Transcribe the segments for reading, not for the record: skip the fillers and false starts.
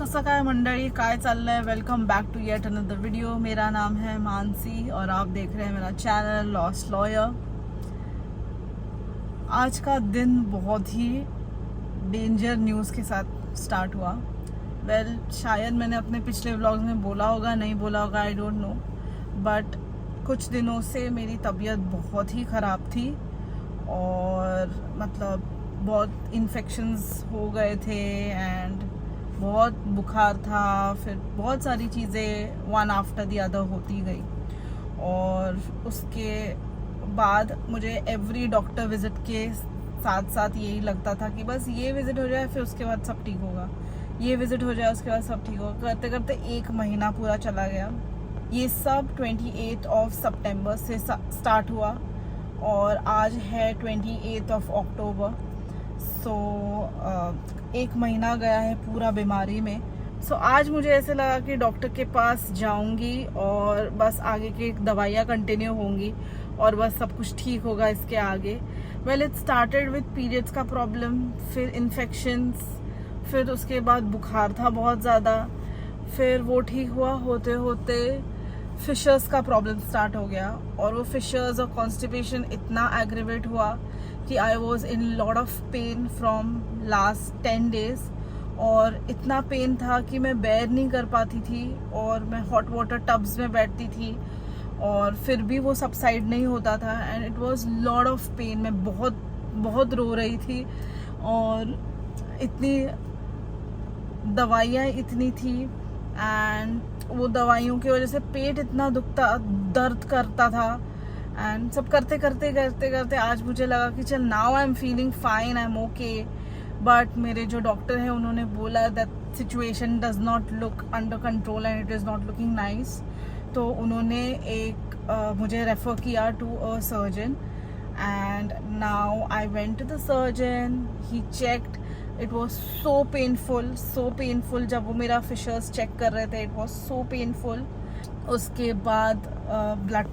कसं काय मंडळी, काय चाललंय? Welcome back to yet another video. मेरा नाम है मानसी और आप देख रहे हैं मेरा चैनल लॉस्ट लॉयर। आज का दिन बहुत ही डेंजर न्यूज़ के साथ स्टार्ट हुआ। शायद मैंने अपने पिछले व्लॉग्स में बोला होगा, नहीं बोला होगा, आई डोंट नो, बट कुछ दिनों से मेरी तबीयत बहुत ही ख़राब थी और मतलब बहुत इन्फेक्शंस हो गए थे एंड बहुत बुखार था। फिर बहुत सारी चीज़ें वन आफ्टर द अदर होती गई और उसके बाद मुझे एवरी डॉक्टर विज़िट के साथ साथ यही लगता था कि बस ये विज़िट हो जाए फिर उसके बाद सब ठीक होगा, ये विज़िट हो जाए उसके बाद सब ठीक होगा। करते करते एक महीना पूरा चला गया। ये सब 28 सितंबर से स्टार्ट हुआ और आज है 28 अक्टूबर। सो एक महीना गया है पूरा बीमारी में। सो आज मुझे ऐसे लगा कि डॉक्टर के पास जाऊंगी और बस आगे की दवाइयाँ कंटिन्यू होंगी और बस सब कुछ ठीक होगा इसके आगे। इट स्टार्टेड विद पीरियड्स का प्रॉब्लम, फिर इन्फेक्शंस, फिर उसके बाद बुखार था बहुत ज़्यादा, फिर वो ठीक हुआ होते होते फिशर्स का प्रॉब्लम स्टार्ट हो गया और वो फिशर्स और कॉन्स्टिपेशन इतना एग्रीवेट हुआ कि I was in lot of pain from last 10 days और इतना पेन था कि मैं बेयर नहीं कर पाती थी और मैं हॉट वाटर टब्स में बैठती थी और फिर भी वो सबसाइड नहीं होता था and it was lot of pain. मैं बहुत बहुत रो रही थी और इतनी दवाइयाँ इतनी थी एंड वो दवाइयों की वजह से पेट इतना दर्द करता था एंड सब करते करते आज मुझे लगा कि चल now I am feeling fine, I am okay. But मेरे जो डॉक्टर हैं उन्होंने बोला that situation does not look under control and it is not looking nice. तो उन्होंने मुझे रेफ़र किया to a surgeon and now I went to the surgeon, he checked. It was so painful जब वो मेरा फिशर्स चेक कर रहे थे, इट वॉज सो पेनफुल। उसके बाद ब्लड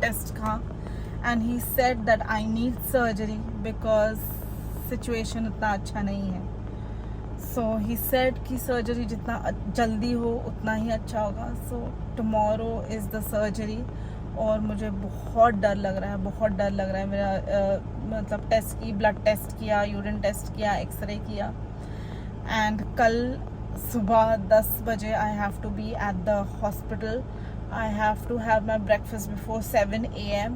टेस्ट का and he said that I need surgery because situation उतना अच्छा नहीं है। सो ही सेड कि सर्जरी जितना जल्दी हो उतना ही अच्छा होगा। So tomorrow is the surgery और मुझे बहुत डर लग रहा है। मेरा मतलब ब्लड टेस्ट किया, यूरिन टेस्ट किया, एक्सरे किया एंड कल सुबह 10 बजे I have to be at the hospital. I have to have my breakfast before 7 AM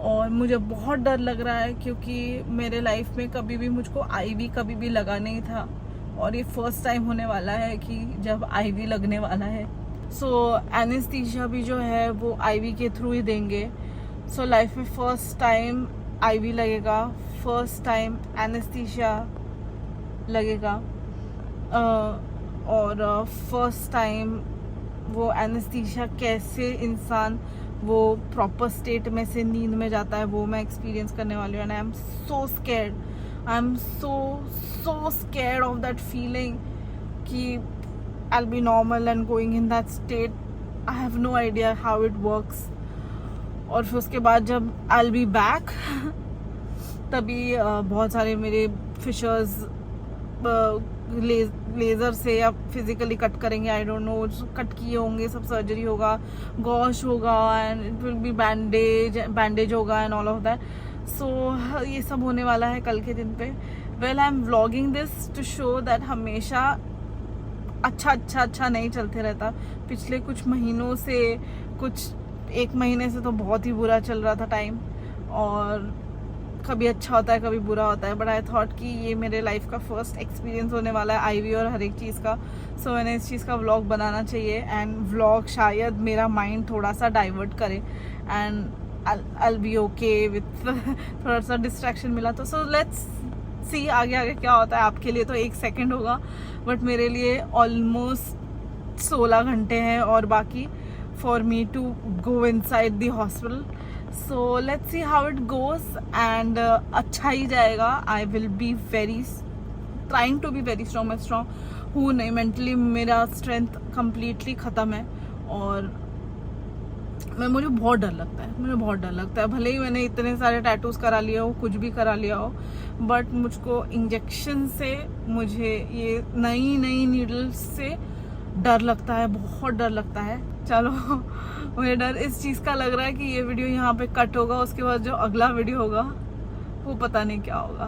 और मुझे बहुत डर लग रहा है क्योंकि मेरे लाइफ में कभी भी मुझको IV कभी भी लगा नहीं था और ये फर्स्ट टाइम होने वाला है कि जब IV लगने वाला है। सो एनेस्थीसिया भी जो है वो IV के थ्रू ही देंगे। सो लाइफ में फर्स्ट टाइम IV लगेगा, फर्स्ट टाइम एनेस्थीसिया लगेगा और फर्स्ट टाइम वो एनेस्थीसिया कैसे इंसान वो प्रॉपर स्टेट में से नींद में जाता है वो मैं एक्सपीरियंस करने वाली हूँ and I am so scared of that feeling कि I'll be normal and going in that state. I have no idea how it works. और फिर उसके बाद जब I'll be back तभी बहुत सारे मेरे फिशर्स लेज़र से या फिजिकली कट करेंगे, आई डोंट नो, कट किए होंगे, सब सर्जरी होगा, गॉश होगा and it will be bandage होगा and all of that. So ये सब होने वाला है कल के दिन पे। I am vlogging this to show that हमेशा अच्छा नहीं चलते रहता। पिछले कुछ महीनों से एक महीने से तो बहुत ही बुरा चल रहा था टाइम और कभी अच्छा होता है कभी बुरा होता है। बट आई थॉट कि ये मेरे लाइफ का फर्स्ट एक्सपीरियंस होने वाला है IV और हर एक चीज़ का। सो मैंने इस चीज़ का व्लॉग बनाना चाहिए एंड व्लॉग शायद मेरा माइंड थोड़ा सा डाइवर्ट करे and I be okay with थोड़ा सा डिस्ट्रैक्शन मिला तो। सो लेट्स सी आगे क्या होता है। आपके लिए तो 1 सेकेंड होगा बट मेरे लिए ऑलमोस्ट 16 घंटे हैं और बाकी for me to go inside the hospital. So let's see how it goes and अच्छा ही जाएगा। I will be trying to be very strong. मैं स्ट्रॉन्ग हूँ नहीं, मेंटली मेरा स्ट्रेंथ कम्प्लीटली ख़त्म है और मुझे बहुत डर लगता है, मुझे बहुत डर लगता है। भले ही मैंने इतने सारे टैटूज करा लिया हो, कुछ भी करा लिया हो, बट मुझको इंजेक्शन से, मुझे ये नई नई नीडल्स से डर लगता है, बहुत डर लगता है। चलो मुझे डर इस चीज़ का लग रहा है कि ये वीडियो यहाँ पे कट होगा, उसके बाद जो अगला वीडियो होगा वो पता नहीं क्या होगा।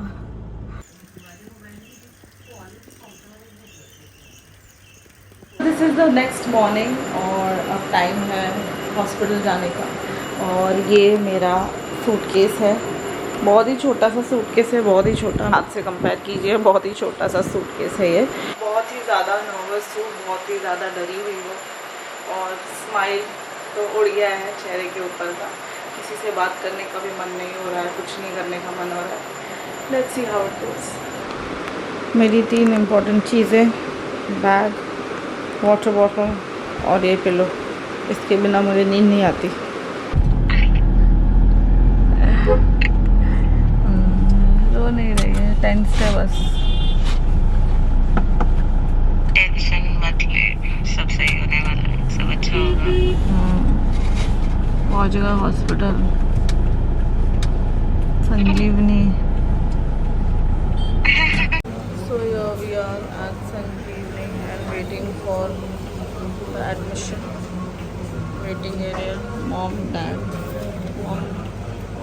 This is the next morning और अब टाइम है हॉस्पिटल जाने का। और ये मेरा सूटकेस है, बहुत ही छोटा सा सूटकेस है, बहुत ही छोटा, हाथ से कंपेयर कीजिए, बहुत ही छोटा सा सूटकेस है ये। बहुत ही ज़्यादा नर्वस हूँ, बहुत ही ज़्यादा डरी हुई हूँ, और स्माइल तो उड़ गया है चेहरे के ऊपर का। किसी से बात करने का भी मन नहीं हो रहा है, कुछ नहीं करने का मन हो रहा है। Let's see how it goes. मेरी 3 इम्पोर्टेंट चीज़ें, बैग, वाटर बॉटल और ये पिलो, इसके बिना मुझे नींद नहीं आती। रो नहीं रही है, टेंस है बस। टेंशन मत ले, सब सही होने वाला है, सब अच्छा होगा। पहुंच गया hospital Sanjeevani. So here we are at Sanjeevani and waiting for the admission. Waiting area, mom, dad, mom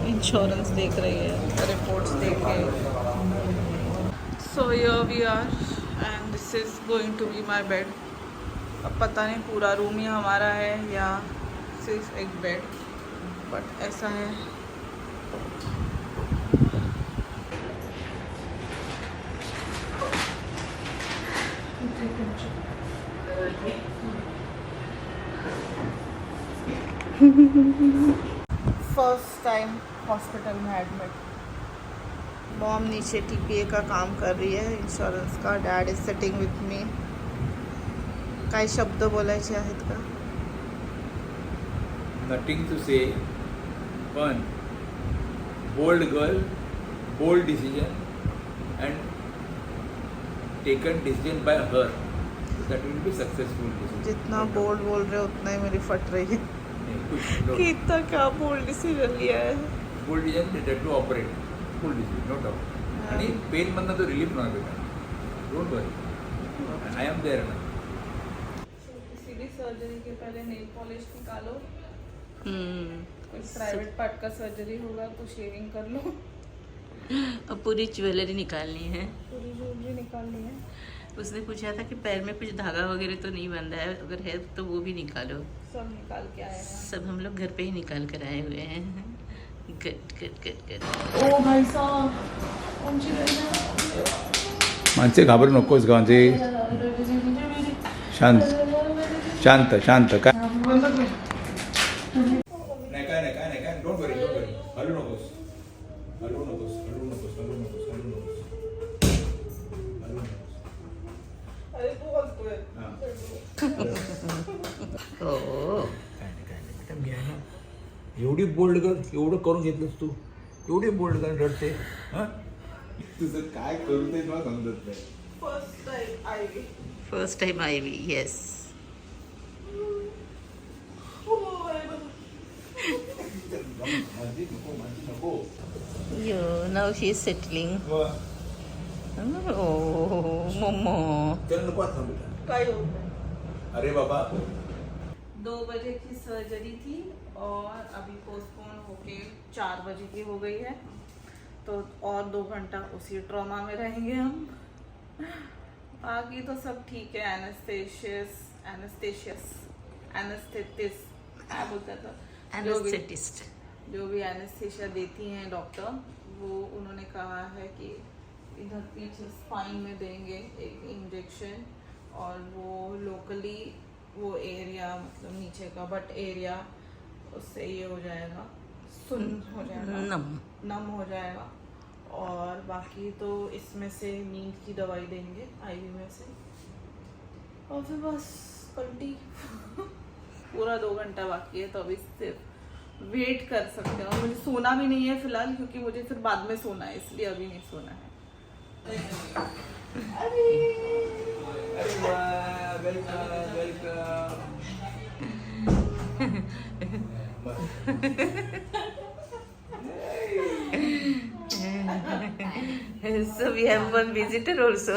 insurance देख रही है, रिपोर्ट्स देख के। So here we are and this is going to be my bed. अब पता नहीं पूरा room ही हमारा है या सिर्फ एक बेड, बट ऐसा है। फर्स्ट टाइम हॉस्पिटल में एडमिट। मॉम नीचे टीपीए का काम कर रही है, इंश्योरेंस का। Dad is sitting with me. काय शब्द बोलायचे आहेत का? Nothing to say. One, bold girl, bold decision, and taken decision by her. That will be successful decision. जितना बोल्ड बोल रहे हो उतना ही मेरी फट रही है No. कि इतना क्या बोल्ड डिसीजन लिया है। Bold decision that to operate. Full decision, no doubt. आणि पेन मधनं तो रिलीफ होणार बेटा. Don't worry. I am there now. किसी भी सर्जरी के पहले नेल पॉलिश निकालो। कोई प्राइवेट पार्ट का सर्जरी होगा तो शेविंग कर लो। अब पूरी ज्वेलरी निकालनी है। पूरी ज्वेलरी निकालनी है। उसने पूछा था कि पैर में कुछ धागा वगैरह तो नहीं बंधा है, अगर है तो वो भी निकालो। सब निकाल के आए हैं। सब हम लोग घर पे ही निकाल कर आए हुए हैं। गुड। ओ भाई साहब, आमची रडना। माणसे घाबरू नकोस ग म्हणजे शांत शांत शांत काय नाही काय डोंट वरी हलू नकोस हलू नकोस हलू नकोस हलू नकोस हलू नकोस हलू नकोस अरे तू बोलतोय। हो एवढी बोल्ड कर, एवढं करून घेतलंस तू, एवढी बोल्ड कर रडते. तुझं काय करू ते मला समजत नाही. First time IV, yes. माझी नको. Yo now she is settling. Oh मम्मा, त्याला नको आता बेटा. काय होत नाही. अरे बाबा 2 बजे की सर्जरी थी और अभी पोस्टपोन होके 4 बजे की हो गई है, तो और 2 घंटा उसी ट्रॉमा में रहेंगे हम। बाकी तो सब ठीक है। एनेस्थेटिस्ट क्या बोलता था, एनेस्थेटिस्ट जो भी एनेस्थेशिया देती हैं डॉक्टर, वो उन्होंने कहा है कि इधर पीछे स्पाइन में देंगे एक इंजेक्शन, और वो लोकली वो एरिया, मतलब नीचे का बट एरिया, उससे ये हो जाएगा, सुन्न हो जाएगा, नम हो जाएगा। और बाकी तो इसमें से नींद की दवाई देंगे आईवी में से, और फिर बस पलटी। पूरा 2 घंटा बाकी है, तो अभी सिर्फ वेट कर सकते हो। मुझे सोना भी नहीं है फिलहाल, क्योंकि मुझे फिर बाद में सोना है, इसलिए अभी नहीं सोना है। Welcome So we have one visitor also.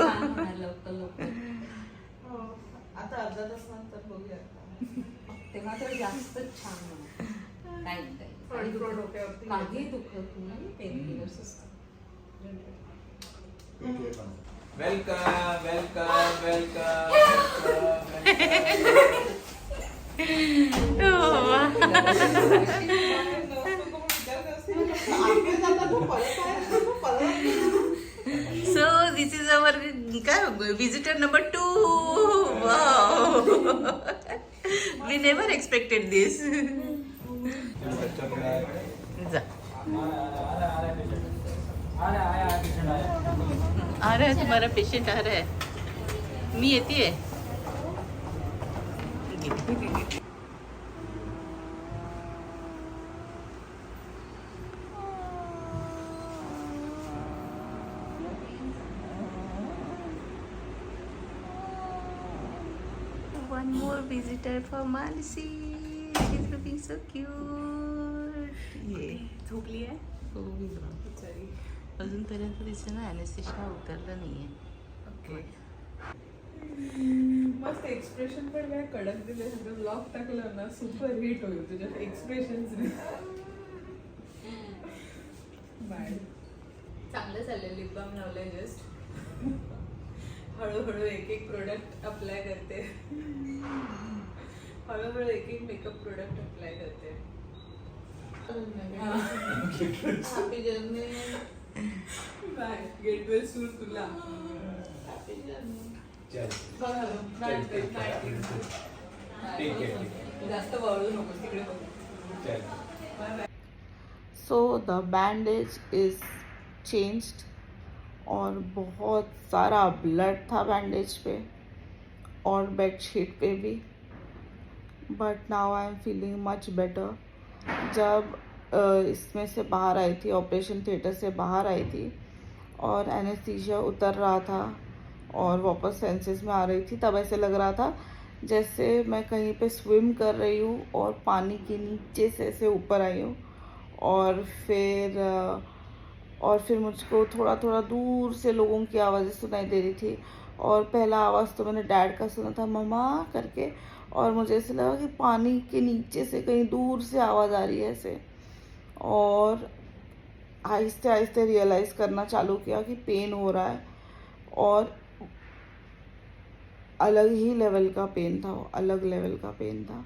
आता अर्धा तास नंतर बघूया. ते मात्र जास्त छान होणार. काही डोक्यावरती काही दुखत नाही, पेन किलर्स असतात. Welcome welcome welcome So this is our visitor number 2. Wow. We never expected this. जा. आ रहा है तुम्हारा पेशेंट आ रहा है. मी येते है. One more visitor for Mansi. She's looking so cute. ये झोपली आहे. अजूनपर्यंत तिचं ना ॲनेस्थेशिया उतरलं नाहीये. ओके. मस्त एक्सप्रेशन पण काय कडक दिले. ब्लॉग टाकलं ना सुपर हिट होईल तुझ्या एक्सप्रेशन्सने. बाय. चांगलं चाललंय. लिप बाम लावलंय जस्ट. हळूहळू एक एक प्रोडक्ट अप्लाय करते. हळूहळू एक एक मेकअप प्रोडक्ट अप्लाय करते. Happy journey. Bye. Get well soon तुला. Happy journey. जास्त वळू नको तिकडे बघ. So the bandage is changed और बहुत सारा ब्लड था बैंडेज पे और बेडशीट पे भी. But now I am feeling much better. जब इसमें से बाहर आई थी, ऑपरेशन थिएटर से बाहर आई थी और एनेस्थीसिया उतर रहा था और वापस सेंसेस में आ रही थी, तब ऐसे लग रहा था जैसे मैं कहीं पे स्विम कर रही हूँ और पानी के नीचे से ऐसे ऊपर आई हूँ. और फिर मुझको थोड़ा थोड़ा दूर से लोगों की आवाज़ें सुनाई दे रही थी. और पहला आवाज़ तो मैंने डैड का सुना था, मम्मा करके. और मुझे ऐसे लगा कि पानी के नीचे से कहीं दूर से आवाज़ आ रही है ऐसे. और आहिस्ते आहिस्ते रियलाइज़ करना चालू किया कि पेन हो रहा है. और अलग ही लेवल का पेन था, अलग लेवल का पेन था.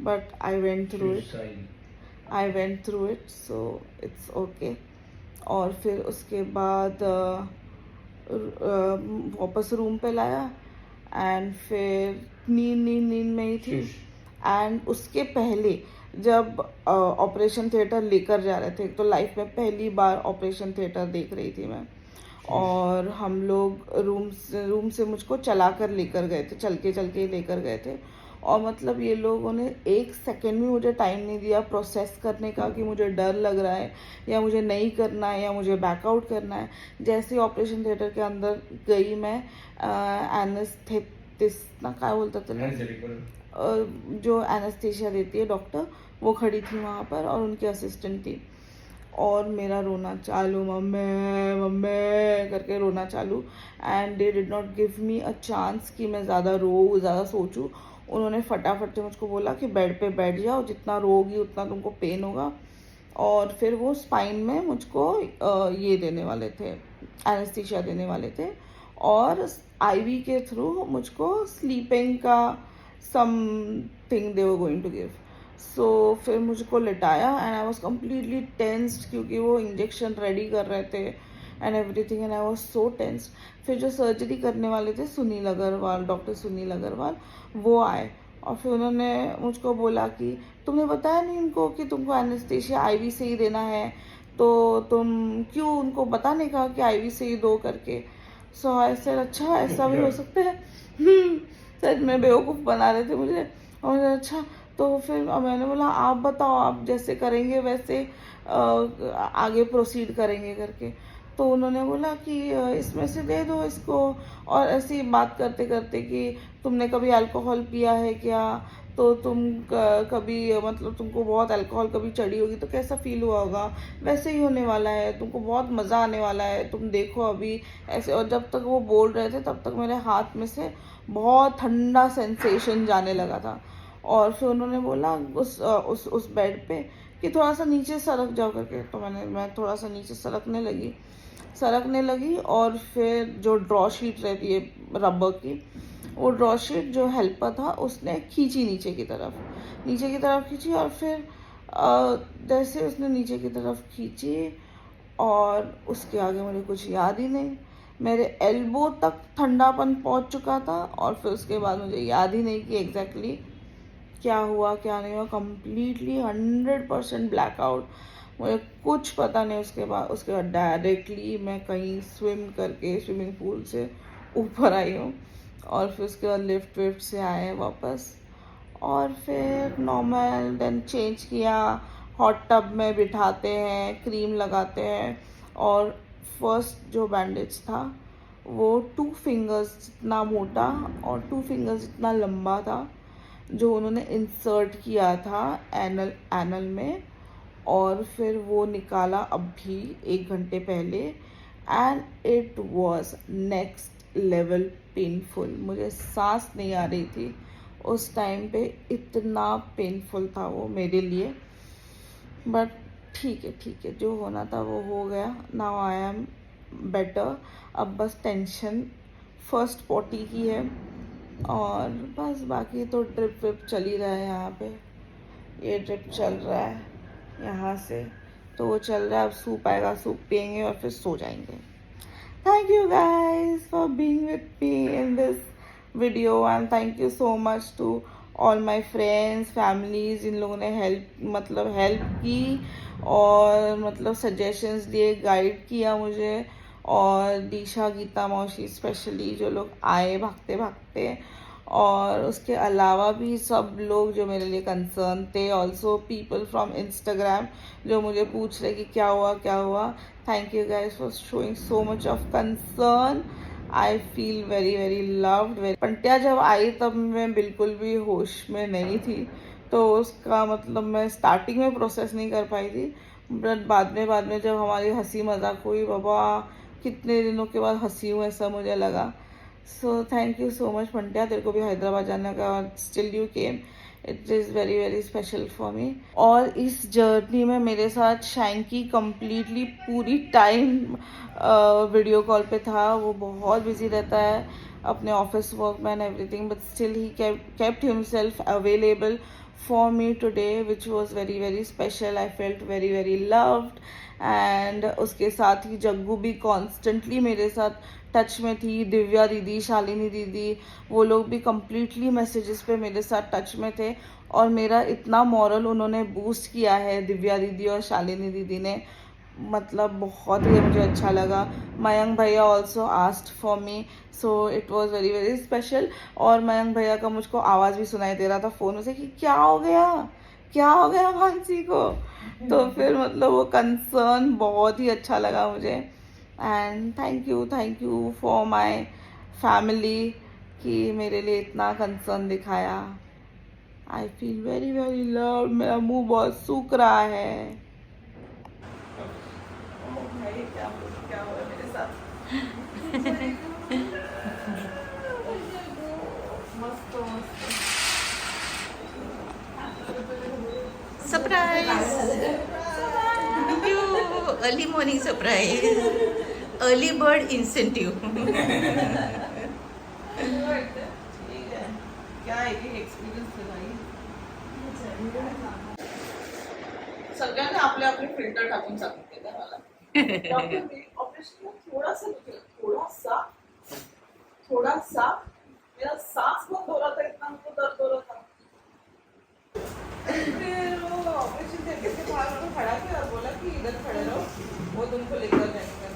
But I went through it so it's okay. और फिर उसके बाद वापस रूम पे लाया एंड फिर नींद में ही थी. एंड उसके पहले जब ऑपरेशन थिएटर लेकर जा रहे थे, तो लाइफ में पहली बार ऑपरेशन थिएटर देख रही थी मैं. और हम लोग रूम से मुझको चल के लेकर गए थे. और मतलब ये लोगों ने एक सेकंड भी मुझे टाइम नहीं दिया प्रोसेस करने का कि मुझे डर लग रहा है या मुझे नहीं करना है या मुझे बैकआउट करना है. जैसे ऑपरेशन थिएटर के अंदर गई मैं, एनेस्थेटिस्ट ना क्या बोलता था, जो एनेस्थीसिया देती है डॉक्टर, वो खड़ी थी वहाँ पर और उनकी असिस्टेंट थी. और मेरा रोना चालू, मम्मी करके रोना चालू. And they did not give me a chance कि मैं ज़्यादा सोचूं. उन्होंने फटाफट से मुझको बोला कि बेड पे बैठ जाओ, जितना रोगी उतना तुमको पेन होगा. और फिर वो स्पाइन में मुझको ये देने वाले थे, एनेस्थीसिया देने वाले थे. और आईवी के थ्रू मुझको स्लीपिंग का something they were going to give. So फिर मुझको लिटाया and I was completely tensed क्योंकि वो इंजेक्शन रेडी कर रहे थे and everything. And I was so tensed. फिर जो सर्जरी करने वाले थे डॉक्टर सुनील अग्रवाल, वो आए. और फिर उन्होंने मुझको बोला कि तुमने बताया नहीं उनको कि तुमको एनेस्थीसिया आईवी से ही देना है, तो तुम क्यों उनको बताने कहा कि आईवी से ही दो करके. सो आई सेड अच्छा ऐसा भी हो सकता है. सच में बेवकूफ़ बना रहे थे मुझे. और अच्छा, तो फिर मैंने बोला आप बताओ, आप जैसे करेंगे वैसे आगे प्रोसीड करेंगे करके. तो उन्होंने बोला कि इसमें से दे दो इसको. और ऐसी बात करते करते कि तुमने कभी अल्कोहल पिया है क्या, तो तुम कभी मतलब तुमको बहुत अल्कोहल कभी चढ़ी होगी तो कैसा फील हुआ होगा, वैसे ही होने वाला है, तुमको बहुत मज़ा आने वाला है, तुम देखो अभी ऐसे। और जब तक वो बोल रहे थे तब तक मेरे हाथ में से बहुत ठंडा सेंसेशन जाने लगा था। और फिर उन्होंने बोला उस बेड पे कि थोड़ा सा नीचे सरक जाओ करके। तो मैं थोड़ा सा नीचे सरकने लगी और फिर जो ड्रॉ शीट रहती है रबर की, वो ड्रॉ शीट जो हेल्पर था उसने खींची नीचे की तरफ खींची। और फिर जैसे उसने नीचे की तरफ खींची और उसके आगे मुझे कुछ याद ही नहीं। मेरे एल्बो तक ठंडापन पहुंच चुका था और फिर उसके बाद मुझे याद ही नहीं कि एग्जैक्टली क्या हुआ क्या नहीं हुआ। कम्प्लीटली 100% ब्लैकआउट, मुझे कुछ पता नहीं। उसके बाद डायरेक्टली मैं कहीं स्विम करके स्विमिंग पूल से ऊपर आई हूँ और फिर उसके बाद लिफ्ट से आए हैं वापस और फिर नॉर्मल देन चेंज किया, हॉट टब में बिठाते हैं, क्रीम लगाते हैं। और फर्स्ट जो बैंडेज था वो 2 फिंगर्स जितना मोटा और 2 फिंगर्स जितना लंबा था, जो उन्होंने इंसर्ट किया था एनल में। और फिर वो निकाला अभी 1 घंटे पहले and it was next level painful. मुझे सांस नहीं आ रही थी उस टाइम पे, इतना पेनफुल था वो मेरे लिए। बट ठीक है, जो होना था वो हो गया। Now I am better. अब बस टेंशन फर्स्ट पॉटी की है और बस बाकी तो ड्रिप विप चल ही रहा है। यहाँ पे ये ड्रिप चल रहा है यहाँ से, तो वो चल रहा है। अब सूप आएगा, सूप पियेंगे और फिर सो जाएंगे। Thank you guys for being with me in this video and thank you so much to all my friends, families। इन लोगों ने हेल्प की और मतलब सजेशंस दिए, गाइड किया मुझे। और दिशा, गीता मौसी स्पेशली, जो लोग आए भागते और उसके अलावा भी सब लोग जो मेरे लिए कंसर्न थे। ऑल्सो पीपल फ्रॉम इंस्टाग्राम जो मुझे पूछ रहे कि क्या हुआ। Thank you guys for showing so much of concern. I feel very loved. Pantya जब आई तब मैं बिल्कुल भी होश में नहीं थी, तो उसका मतलब मैं स्टार्टिंग में प्रोसेस नहीं कर पाई थी। बट बाद में जब हमारी हंसी मजाक हुई, बाबा कितने दिनों के बाद हंसी हूँ ऐसा मुझे लगा। So thank you so much Pantya, तेरे को भी हैदराबाद जाने का still you came. It is very special for me. और इस जर्नी में मेरे साथ शैंकी कम्प्लीटली पूरी टाइम वीडियो कॉल पे था। वो बहुत बिजी रहता है अपने ऑफिस वर्क में and everything, but still he kept himself available for me today, which was very special. I felt very loved। And उसके साथ ही जग्गू भी कॉन्स्टेंटली मेरे साथ टच में थी, दिव्या दीदी, शालिनी दीदी, वो लोग भी कम्प्लीटली मैसेजेस पे मेरे साथ टच में थे। और मेरा इतना मॉरल उन्होंने बूस्ट किया है, दिव्या दीदी और शालिनी दीदी ने, मतलब बहुत ही मुझे अच्छा लगा। मयंक भैया also asked for me, so it was very special. और मयंक भैया का मुझको आवाज़ भी सुनाई दे रहा था फ़ोन में से कि क्या हो गया मानसी को। तो फिर मतलब वो कंसर्न बहुत ही अच्छा लगा मुझे। And thank you for my family कि मेरे लिए इतना कंसर्न दिखाया। आई फील वेरी लव। मेरा मुंह बहुत सूख रहा है। भाई क्या हुआ मेरे साथ। मस्त surprise, early morning surprise, early bird incentive. ठीक है, क्या है कि एक्सपिरियन्स है भाई। सगळ्यांनी आपले आपले फिल्टर टाकून सांगितले का मला। डॉक्टर ऑपरेशन में थोड़ा सा मेरा सांस बंद हो रहा था, इतना हमको दर्द हो रहा था। फिर वो ऑपरेशन थिएटर के बाहर उनको खड़ा किया और बोला कि इधर खड़े रहो, वो तुमको लेकर जाएंगे।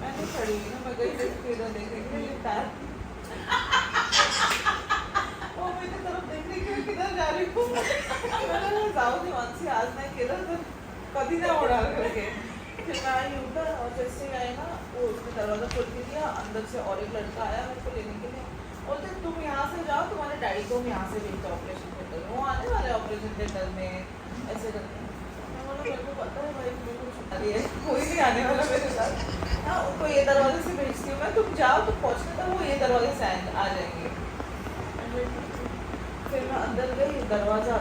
मैं तो खड़ी हुई ना, मैं गई इधर देखने के लिए पैर, वो मेरी तरफ देख रही कि किधर जा रही हूँ। मैंने जाओ दी मानसी, आज नहीं किधर तो कभी ना उड़ा करके। फिर मैं आई ऊपर और जैसे आए ना, वो उसने दरवाज़ा खोल के दिया, अंदर से और एक लड़का आया मेरे को लेने के लिए। बोलते तुम यहाँ से जाओ, तुम्हारे डैडी को हम यहाँ से भेजते ऑपरेशन के ऑपरेशन, वो आने वाले ऑपरेशन थिएटर में ऐसे करके। मैं बोला मेरे को पता है भाई, मेरे को छुट्टी है, कोई नहीं आने वाला मेरे साथ। हाँ, उनको ये दरवाजे से भेजती हूँ मैं, तुम जाओ तो पहुँचने तक वो ये दरवाजे से आ जाएंगे। फिर मैं अंदर गई, दरवाजा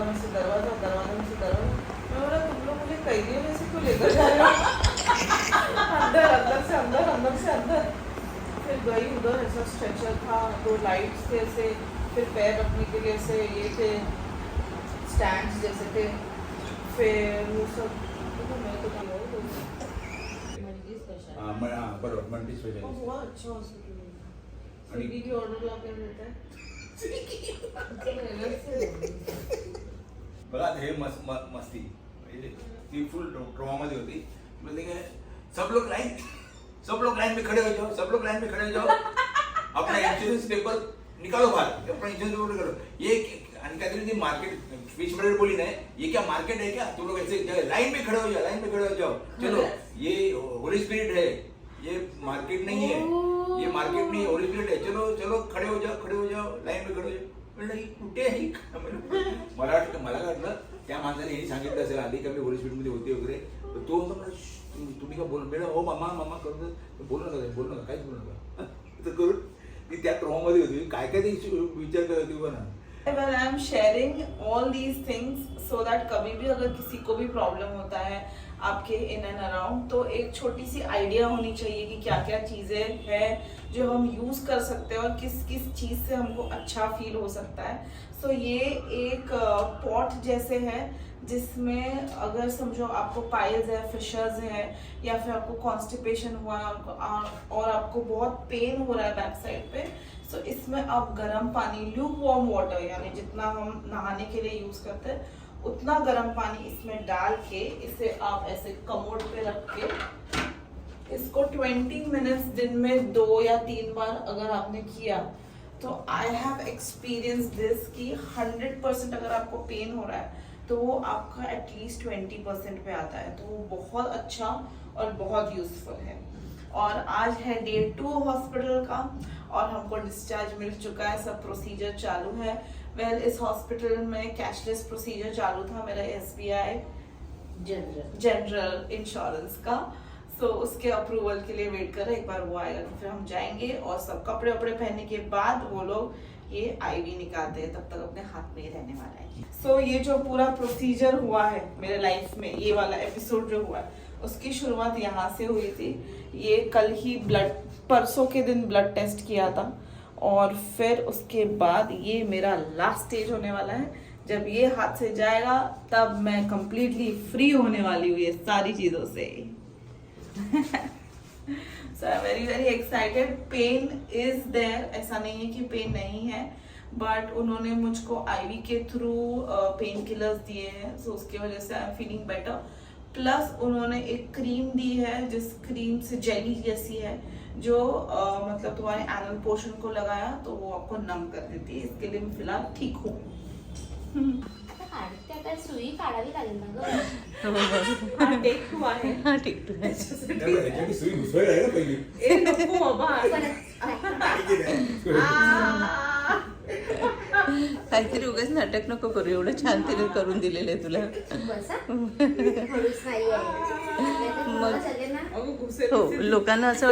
में से दरवाजा। मैं बोला तुम लोग मुझे कैदियों में से क्यों लेकर जा रहे हो? अंदर से अंदर। फिर गई उधर, ऐसा स्ट्रेचर था, 2 लाइट्स थे ऐसे, फिर पैर रखने के लिए ऐसे ये थे स्टैंड्स जैसे थे, फिर वो सब मैं तो बरोबर मल्टी स्पेशलिस्ट बहुत अच्छा हॉस्पिटल है। स्विगी की ऑर्डर ला कर देता है। बघा हे मस्ती ती फुल ट्रॉमामध्ये होती. बोलते काय सब लोग लाइन में खड़े हो जाओ, अपना इंश्योरेंस पेपर निकालो बाहर, अपना इंश्योरेंस पेपर निकालो. ये आणि काहीतरी ती मार्केट स्पीच परेड बोली नाही, ये क्या मार्केट है क्या? तुम लोग ऐसे लाइन में खड़े हो जाओ. चलो ये होली स्पिरिट है, ये मार्केट नहीं है, ये मार्केट नहीं है, होली स्पिरिट है. चलो खड़े हो जाओ, लाइन में खड़े हो जाओ. म्हणलं ही कुठे आहे? मला वाटलं त्या माणसाने यांनी सांगितलं असेल आधी का मी होली स्पिरिट मध्ये होते वगैरे. तो म्हणतो तुम्ही का बोल मॅडम, हो मामा करतो, बोलू नका काहीच बोलू नका. तर करून ती त्या ट्रॉमामध्ये होती, काय ते विचार करत होती बघा. Well, I am sharing all these things so that कभी भी अगर किसी को भी प्रॉब्लम होता है आपके इन एंड अराउंड, तो एक छोटी सी आइडिया होनी चाहिए कि क्या क्या चीज़ें हैं जो हम यूज़ कर सकते हैं और किस किस चीज़ से हमको अच्छा फील हो सकता है. सो ये एक पॉट जैसे है जिसमें अगर समझो आपको पाइल्स है, फिशर्स है, या फिर आपको कॉन्स्टिपेशन हुआ है और आपको बहुत पेन हो रहा है बैक साइड पे, सो इसमें आप गर्म पानी, ल्यूक वार्म वाटर, यानी जितना हम नहाने के लिए यूज़ करते हैं उतना गर्म पानी इसमें डाल के इसे आप ऐसे कमोड पे रख के इसको 20 मिनट्स दिन में 2 या 3 बार अगर आपने किया, तो आई हैव एक्सपीरियंस दिस कि 100% अगर आपको पेन हो रहा है तो वो आपका एटलीस्ट 20% पे आता है. तो वो बहुत अच्छा और बहुत यूजफुल है. और आज है डे 2 हॉस्पिटल का और हमको डिस्चार्ज मिल चुका है, सब प्रोसीजर चालू है. वेल, इस हॉस्पिटल में कैशलेस प्रोसीजर चालू था मेरा SBI जनरल इंश्योरेंस का. सो उसके अप्रूवल के लिए वेट कर रहे, एक बार वो आएगा तो फिर हम जाएंगे और सब कपड़े वपड़े पहनने के बाद वो लोग ये IV निकालते हैं, तब तक अपने हाथ में ही रहने वाला है. सो ये जो पूरा प्रोसीजर हुआ है मेरे लाइफ में, ये वाला एपिसोड जो हुआ है, उसकी शुरुआत यहाँ से हुई थी. ये कल ही परसों के दिन ब्लड टेस्ट किया था और फिर उसके बाद ये मेरा लास्ट स्टेज होने वाला है. जब ये हाथ से जाएगा तब मैं कंप्लीटली फ्री होने वाली हूँ ये सारी चीज़ों से. So I'm very very excited. Pain is there, ऐसा नहीं है कि पेन नहीं है, बट उन्होंने मुझको IV के थ्रू पेन किलर्स दिए हैं, सो उसकी वजह से आई एम फीलिंग बेटर. प्लस उन्होंने एक क्रीम दी है जिस क्रीम से जेली जैसी है, जो मतलब तुम्हारे एनल पोर्शन को लगाया तो वो आपको नम कर देती है. इसके लिए मैं फिलहाल ठीक हूँ. सुई काढावी लागेल ना गं. टेक 2 आहे. ह्याच्यासाठी सुई घुसवायला आहे ना पहिली. ए नको बाबा. काहीतरी उगाच नाटक नको करू, एवढं छान तिने करून दिलेलं आहे तुला. हो, लोकांना असं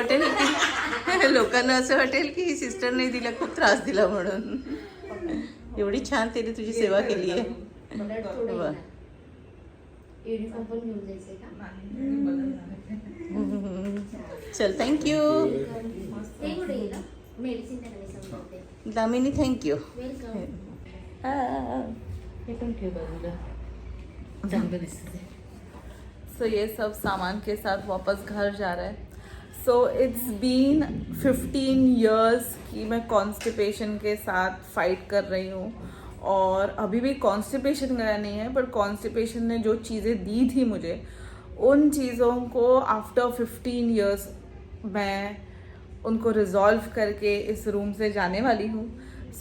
वाटेल की ही सिस्टरने तिला खूप त्रास दिला म्हणून. एवढी छान तिने तुझी सेवा केली आहे. युनिफॉर्म पण घेऊन जायचंय का? चल, थँक्यू ते कुठे गेलं? मेडिसिन त्याला सांगते. दामिनी, थँक्यू. वेलकम. हे पण ठेव बाजूला, चांगलं दिसतंय. सो ये सब सामान के साथ वापस घर जा रहा है. सो इट्स बीन 15 years कि मैं कॉन्स्टिपेशन के साथ फाइट कर रही हूँ और अभी भी कॉन्स्टिपेशन गया नहीं है, पर कॉन्स्टिपेशन ने जो चीज़ें दी थी मुझे, उन चीज़ों को आफ्टर 15 years मैं उनको रिजॉल्व करके इस रूम से जाने वाली हूँ.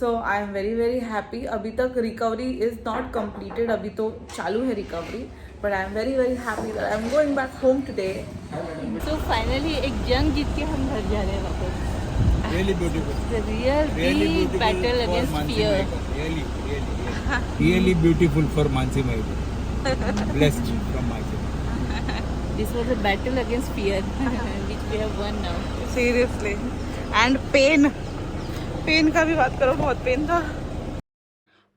So I am very very happy. अभी तक रिकवरी इज़ नॉट कम्प्लीटेड, अभी तो चालू है recovery, but I am very very happy that I am going back home today. तो फाइनली एक जंग जीत के हम घर जा रहे हैं वापस. Really beautiful. The real Really big beautiful battle for against Mansi fear. Mahikal. Really beautiful for Mansi Mahikal. Blessed from my side. This was a battle against fear, which we have won now. Seriously and pain का भी बात करो, बहुत pain था.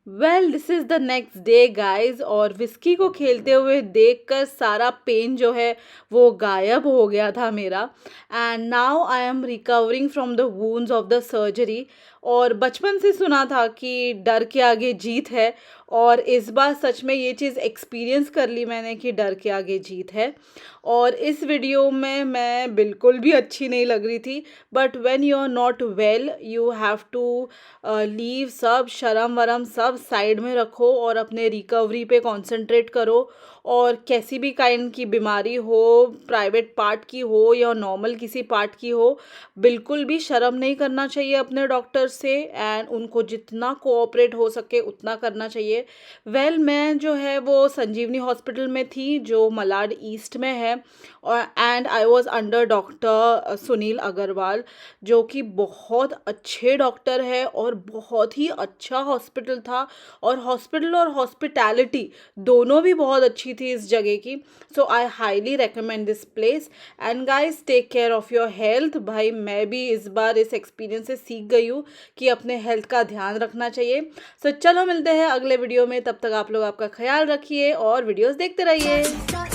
Well this is the next day guys, और Whisky को खेलते हुए देखकर सारा पेन जो है वो गायब हो गया था मेरा. And now I M recovering from the wounds of the surgery. और बचपन से सुना था कि डर के आगे जीत है, और इस बार सच में ये चीज़ एक्सपीरियंस कर ली मैंने कि डर के आगे जीत है. और इस वीडियो में मैं बिल्कुल भी अच्छी नहीं लग रही थी, but when you are not well you have to leave सब शर्म वरम सब साइड में रखो और अपने रिकवरी पे कंसंट्रेट करो. और कैसी भी काइंड की बीमारी हो, प्राइवेट पार्ट की हो या नॉर्मल किसी पार्ट की हो, बिल्कुल भी शर्म नहीं करना चाहिए अपने डॉक्टर से, एंड उनको जितना कोऑपरेट हो सके उतना करना चाहिए. वेल मैं जो है वो संजीवनी हॉस्पिटल में थी जो मलाड ईस्ट में है, और and I was under doctor Sunil Agarwal, जो कि बहुत अच्छे डॉक्टर है और बहुत ही अच्छा हॉस्पिटल था. और हॉस्पिटल और हॉस्पिटैलिटी दोनों भी बहुत अच्छी थी इस जगह की. So I highly recommend this place. And guys take care of your health. भाई मैं भी इस बार इस एक्सपीरियंस से सीख गई हूँ कि अपने हेल्थ का ध्यान रखना चाहिए. सो चलो मिलते हैं अगले वीडियो में, तब तक आप लोग आपका ख्याल रखिए और वीडियोस देखते रहिए.